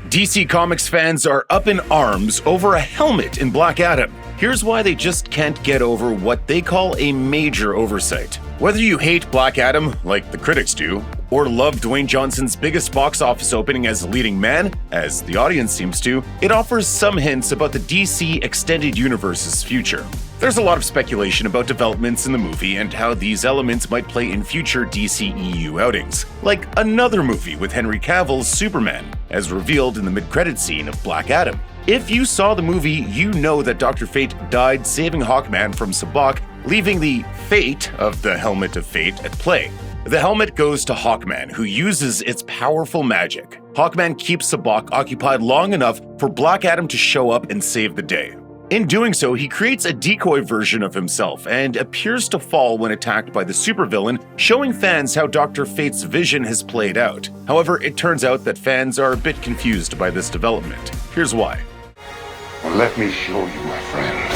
DC Comics fans are up in arms over a helmet in Black Adam. Here's why they just can't get over what they call a major oversight. Whether you hate Black Adam, like the critics do, or love Dwayne Johnson's biggest box office opening as a leading man, as the audience seems to, it offers some hints about the DC Extended Universe's future. There's a lot of speculation about developments in the movie and how these elements might play in future DCEU outings, like another movie with Henry Cavill's Superman, as revealed in the mid-credits scene of Black Adam. If you saw the movie, you know that Dr. Fate died saving Hawkman from Sabbac, leaving the fate of the Helmet of Fate at play. The helmet goes to Hawkman, who uses its powerful magic. Hawkman keeps Sabbac occupied long enough for Black Adam to show up and save the day. In doing so, he creates a decoy version of himself and appears to fall when attacked by the supervillain, showing fans how Dr. Fate's vision has played out. However, it turns out that fans are a bit confused by this development. Here's why. Well, let me show you, my friend.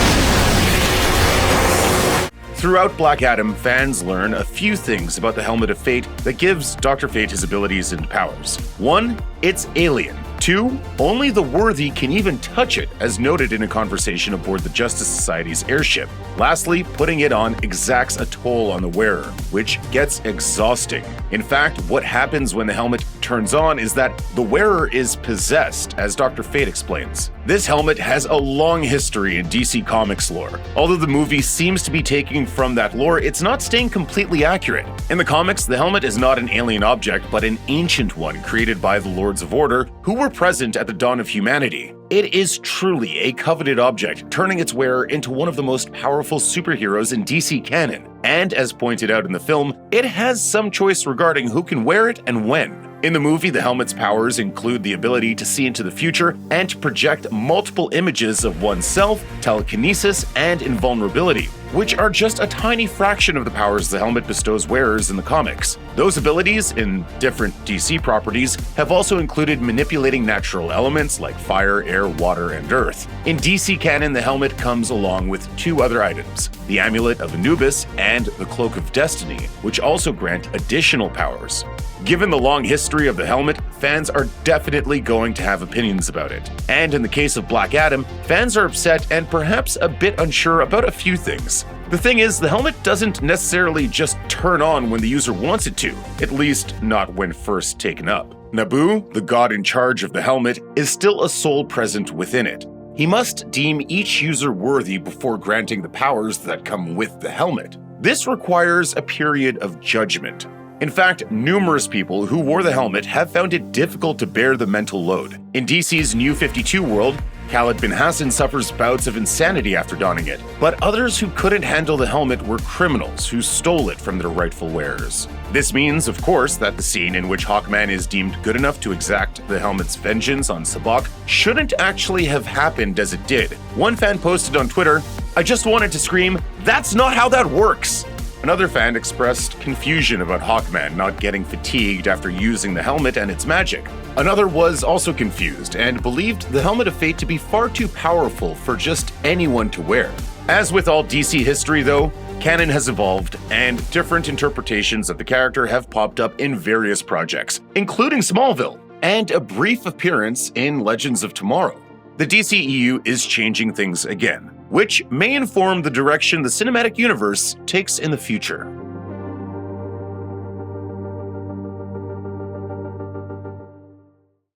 Throughout Black Adam, fans learn a few things about the Helmet of Fate that gives Dr. Fate his abilities and powers. 1. It's alien. 2. Only the worthy can even touch it, as noted in a conversation aboard the Justice Society's airship. Lastly, putting it on exacts a toll on the wearer, which gets exhausting. In fact, what happens when the helmet turns on is that the wearer is possessed, as Dr. Fate explains. This helmet has a long history in DC Comics lore. Although the movie seems to be taking from that lore, it's not staying completely accurate. In the comics, the helmet is not an alien object, but an ancient one created by the Lords of Order, who were present at the dawn of humanity. It is truly a coveted object, turning its wearer into one of the most powerful superheroes in DC canon. And as pointed out in the film, it has some choice regarding who can wear it and when. In the movie, the helmet's powers include the ability to see into the future and to project multiple images of oneself, telekinesis, and invulnerability, which are just a tiny fraction of the powers the helmet bestows wearers in the comics. Those abilities, in different DC properties, have also included manipulating natural elements like fire, air, water, and earth. In DC canon, the helmet comes along with 2 other items, the Amulet of Anubis and the Cloak of Destiny, which also grant additional powers. Given the long history of the helmet, fans are definitely going to have opinions about it. And in the case of Black Adam, fans are upset and perhaps a bit unsure about a few things. The thing is, the helmet doesn't necessarily just turn on when the user wants it to, at least not when first taken up. Nabu, the god in charge of the helmet, is still a soul present within it. He must deem each user worthy before granting the powers that come with the helmet. This requires a period of judgment. In fact, numerous people who wore the helmet have found it difficult to bear the mental load. In DC's New 52 world, Khaled bin Hassan suffers bouts of insanity after donning it, but others who couldn't handle the helmet were criminals who stole it from their rightful wearers. This means, of course, that the scene in which Hawkman is deemed good enough to exact the helmet's vengeance on Sabbac shouldn't actually have happened as it did. One fan posted on Twitter, "I just wanted to scream, 'That's not how that works!'" Another fan expressed confusion about Hawkman not getting fatigued after using the helmet and its magic. Another was also confused and believed the Helmet of Fate to be far too powerful for just anyone to wear. As with all DC history though, canon has evolved and different interpretations of the character have popped up in various projects, including Smallville, and a brief appearance in Legends of Tomorrow. The DCEU is changing things again, which may inform the direction the cinematic universe takes in the future.